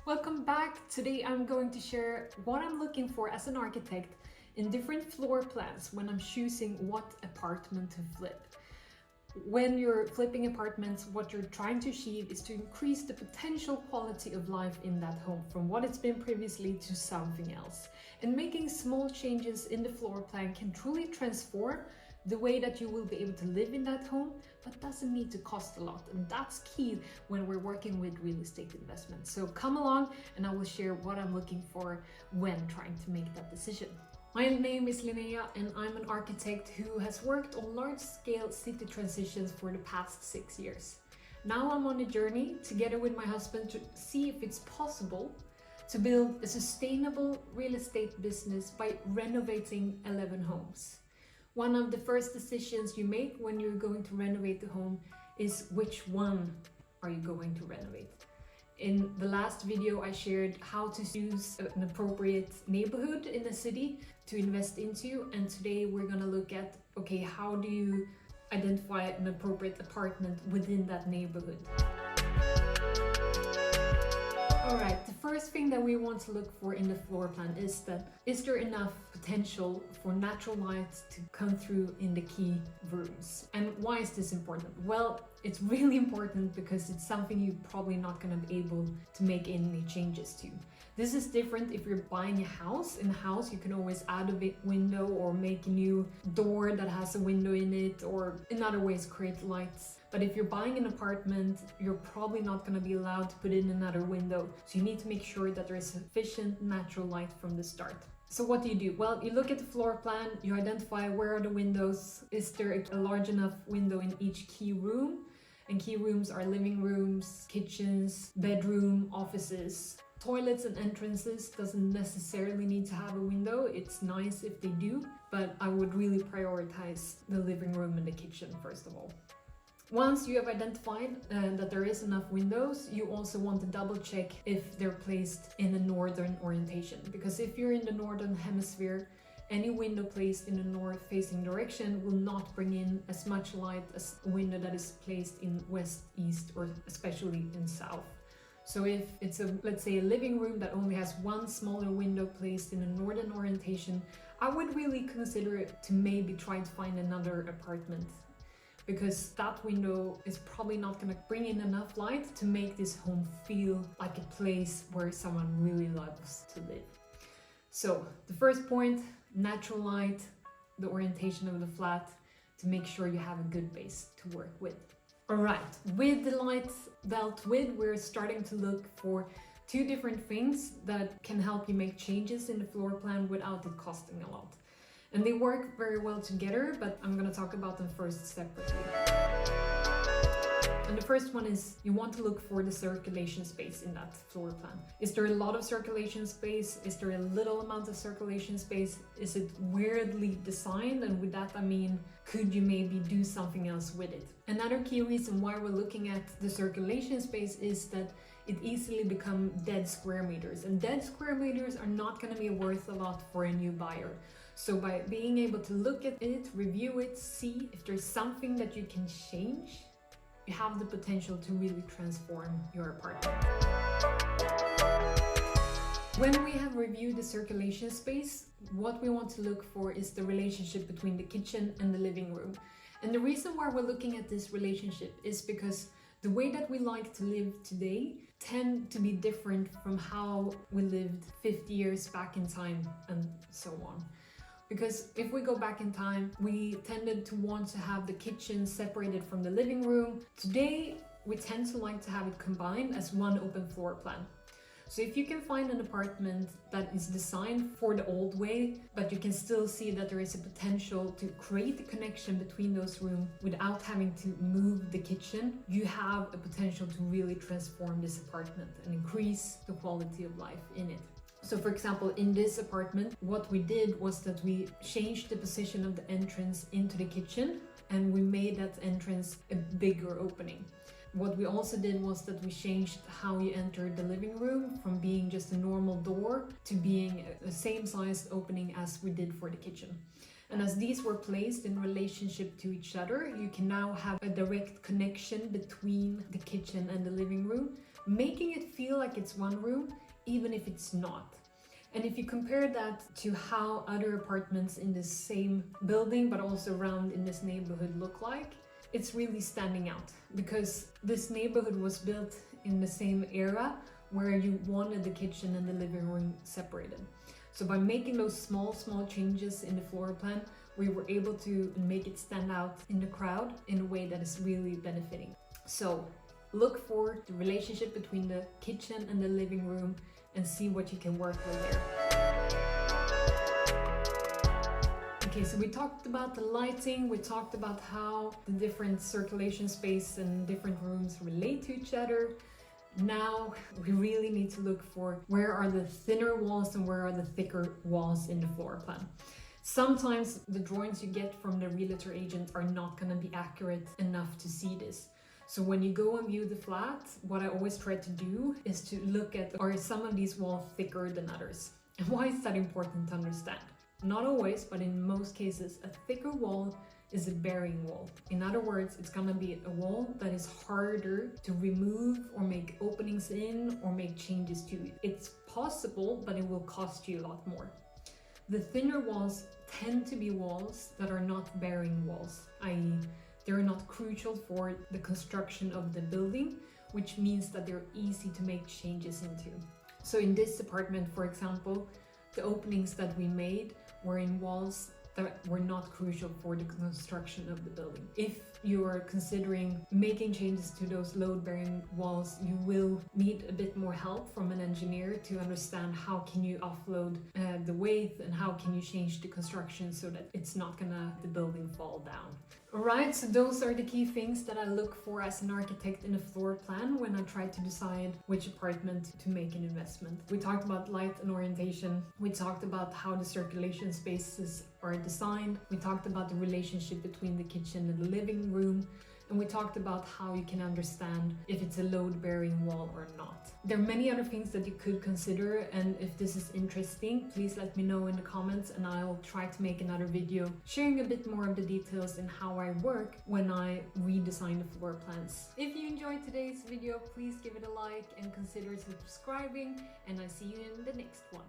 Welcome back. Today I'm going to share what I'm looking for as an architect in different floor plans when I'm choosing what apartment to flip. When you're flipping apartments, what you're trying to achieve is to increase the potential quality of life in that home from what it's been previously to something else. And making small changes in the floor plan can truly transform the way that you will be able to live in that home, but doesn't need to cost a lot. And that's key when we're working with real estate investments. So come along and I will share what I'm looking for when trying to make that decision. My name is Linnea and I'm an architect who has worked on large-scale city transitions for the past 6 years. Now I'm on a journey together with my husband to see if it's possible to build a sustainable real estate business by renovating 11 homes. One of the first decisions you make when you're going to renovate the home is which one are you going to renovate. In the last video, I shared how to choose an appropriate neighborhood in the city to invest into, and today we're going to look at, okay, how do you identify an appropriate apartment within that neighborhood? Alright, the first thing that we want to look for in the floor plan is there enough potential for natural light to come through in the key rooms? And why is this important? Well, it's really important because it's something you're probably not going to be able to make any changes to. This is different if you're buying a house. In a house, you can always add a window or make a new door that has a window in it, or in other ways create lights. But if you're buying an apartment, you're probably not going to be allowed to put in another window. So you need to make sure that there is sufficient natural light from the start. So what do? Well, you look at the floor plan, you identify where are the windows, is there a large enough window in each key room? And key rooms are living rooms, kitchens, bedroom, offices. Toilets and entrances doesn't necessarily need to have a window. It's nice if they do, but I would really prioritize the living room and the kitchen first of all. Once you have identified that there is enough windows, you also want to double check if they're placed in a northern orientation. Because if you're in the northern hemisphere, any window placed in the north facing direction will not bring in as much light as a window that is placed in west, east, or especially in south. So if it's let's say a living room that only has one smaller window placed in a northern orientation, I would really consider it to maybe try to find another apartment, because that window is probably not going to bring in enough light to make this home feel like a place where someone really loves to live. So the first point, natural light, the orientation of the flat, to make sure you have a good base to work with. Alright, with the light dealt with, we're starting to look for two different things that can help you make changes in the floor plan without it costing a lot. And they work very well together, but I'm going to talk about them first separately. And the first one is you want to look for the circulation space in that floor plan. Is there a lot of circulation space? Is there a little amount of circulation space? Is it weirdly designed? And with that I mean, could you maybe do something else with it? Another key reason why we're looking at the circulation space is that it easily become dead square meters. And dead square meters are not going to be worth a lot for a new buyer. So by being able to look at it, review it, see if there's something that you can change, you have the potential to really transform your apartment. When we have reviewed the circulation space, what we want to look for is the relationship between the kitchen and the living room. And the reason why we're looking at this relationship is because the way that we like to live today tend to be different from how we lived 50 years back in time and so on. Because if we go back in time, we tended to want to have the kitchen separated from the living room. Today, we tend to like to have it combined as one open floor plan. So if you can find an apartment that is designed for the old way, but you can still see that there is a potential to create a connection between those rooms without having to move the kitchen, you have a potential to really transform this apartment and increase the quality of life in it. So for example, in this apartment, what we did was that we changed the position of the entrance into the kitchen and we made that entrance a bigger opening. What we also did was that we changed how you entered the living room from being just a normal door to being the same size opening as we did for the kitchen. And as these were placed in relationship to each other, you can now have a direct connection between the kitchen and the living room, making it feel like it's one room, even if it's not. And if you compare that to how other apartments in the same building, but also around in this neighborhood look like, it's really standing out, because this neighborhood was built in the same era where you wanted the kitchen and the living room separated. So by making those small changes in the floor plan, we were able to make it stand out in the crowd in a way that is really benefiting. So look for the relationship between the kitchen and the living room and see what you can work with there. Okay, so we talked about the lighting, we talked about how the different circulation space and different rooms relate to each other. Now we really need to look for where are the thinner walls and where are the thicker walls in the floor plan. Sometimes the drawings you get from the realtor agent are not going to be accurate enough to see this. So when you go and view the flat, what I always try to do is to look at, are some of these walls thicker than others? And why is that important to understand? Not always, but in most cases, a thicker wall is a bearing wall. In other words, it's gonna be a wall that is harder to remove or make openings in or make changes to. It's possible, but it will cost you a lot more. The thinner walls tend to be walls that are not bearing walls, i.e. they're not crucial for the construction of the building, which means that they're easy to make changes into. So in this apartment, for example, the openings that we made were in walls that were not crucial for the construction of the building. If you are considering making changes to those load-bearing walls, you will need a bit more help from an engineer to understand how can you offload the weight and how can you change the construction so that it's not gonna the building fall down. Alright, so those are the key things that I look for as an architect in a floor plan when I try to decide which apartment to make an investment. We talked about light and orientation. We talked about how the circulation spaces are designed. We talked about the relationship between the kitchen and the living room. And we talked about how you can understand if it's a load-bearing wall or not. There are many other things that you could consider, and if this is interesting, please let me know in the comments and I'll try to make another video sharing a bit more of the details in how I work when I redesign the floor plans. If you enjoyed today's video, please give it a like and consider subscribing, and I see you in the next one.